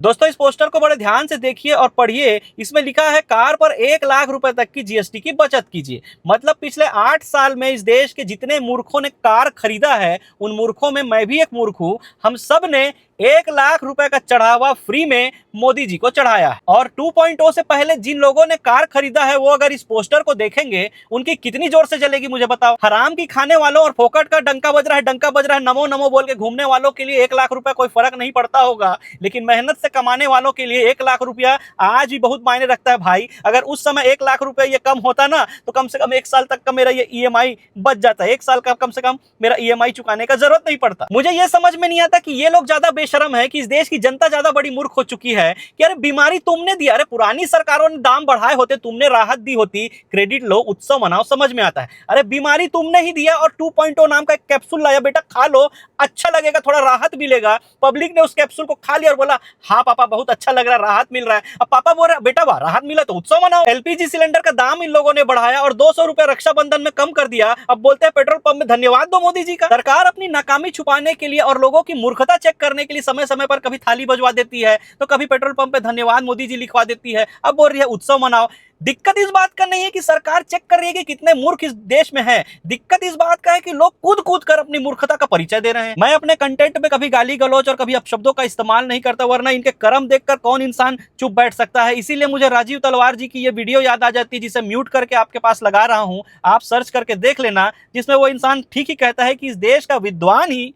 दोस्तों इस पोस्टर को बड़े ध्यान से देखिए और पढ़िए। इसमें लिखा है कार पर 1 लाख रुपए तक की जीएसटी की बचत कीजिए। मतलब पिछले 8 साल में इस देश के जितने मूर्खों ने कार खरीदा है, उन मूर्खों में मैं भी एक मूर्ख हूं, हम सब ने 1 लाख रुपए का चढ़ावा फ्री में मोदी जी को चढ़ाया है। और 2.0 से पहले जिन लोगों ने कार खरीदा है वो अगर इस पोस्टर को देखेंगे, उनकी कितनी जोर से जलेगी मुझे बताओ। हराम की खाने वालों और फोकट का डंका बज रहा है, नमो नमो बोल के घूमने वालों के लिए 1 लाख रुपए कोई फर्क नहीं पड़ता होगा, लेकिन मेहनत से कमाने वालों के लिए 1 लाख रुपया आज भी बहुत मायने रखता है भाई। अगर उस समय 1 लाख रुपया ये कम होता ना, तो कम से कम 1 साल तक का मेरा ये ईएमआई बच जाता है। 1 साल का कम से कम मेरा ईएमआई चुकाने का जरूरत नहीं पड़ता। मुझे ये समझ में नहीं आता कि ये लोग ज्यादा बेशरम है कि इस देश की जनता ज्यादा बड़ी मूर्ख हो चुकी है कि अरे बीमारी तुमने दी, अरे पुरानी सरकारों ने दाम बढ़ाए होते, तुमने राहत दी होती, क्रेडिट लो, उत्सव मनाओ, समझ में आता है। अरे बीमारी तुमने ही दिया और 2.0 नाम का एक कैप्सूल लाया, बेटा खा लो, अच्छा लगेगा, थोड़ा राहत मिलेगा। पब्लिक ने उस कैप्सूल को खा लिया और बोला हाँ पापा बहुत अच्छा लग रहा है, राहत मिल रहा है। अब पापा बोल रहा है बेटा वाह राहत मिला तो उत्सव मनाओ। एलपीजी सिलेंडर का दाम इन लोगों ने बढ़ाया और 200 रुपए रक्षाबंधन में कम कर दिया। अब बोलते हैं पेट्रोल पंप में धन्यवाद दो मोदी जी का। सरकार अपनी नाकामी छुपाने के लिए और लोगों की मूर्खता चेक करने के लिए समय समय पर कभी थाली बजवा देती है, तो कभी पेट्रोल पंप पे धन्यवाद मोदी जी लिखवा देती है। अब बोल रही है उत्सव मनाओ। दिक्कत इस बात का नहीं है कि सरकार चेक कर रही है कि कितने मूर्ख इस देश में हैं। दिक्कत इस बात का है कि लोग कूद कूद कर अपनी मूर्खता का परिचय दे रहे हैं। मैं अपने कंटेंट में कभी गाली गलौज और कभी अपशब्दों का इस्तेमाल नहीं करता, वरना इनके कर्म देखकर कौन इंसान चुप बैठ सकता है। इसीलिए मुझे राजीव तलवार जी की ये वीडियो याद आ जाती है, जिसे म्यूट करके आपके पास लगा रहा हूं, आप सर्च करके देख लेना, जिसमें वो इंसान ठीक ही कहता है कि इस देश का विद्वान ही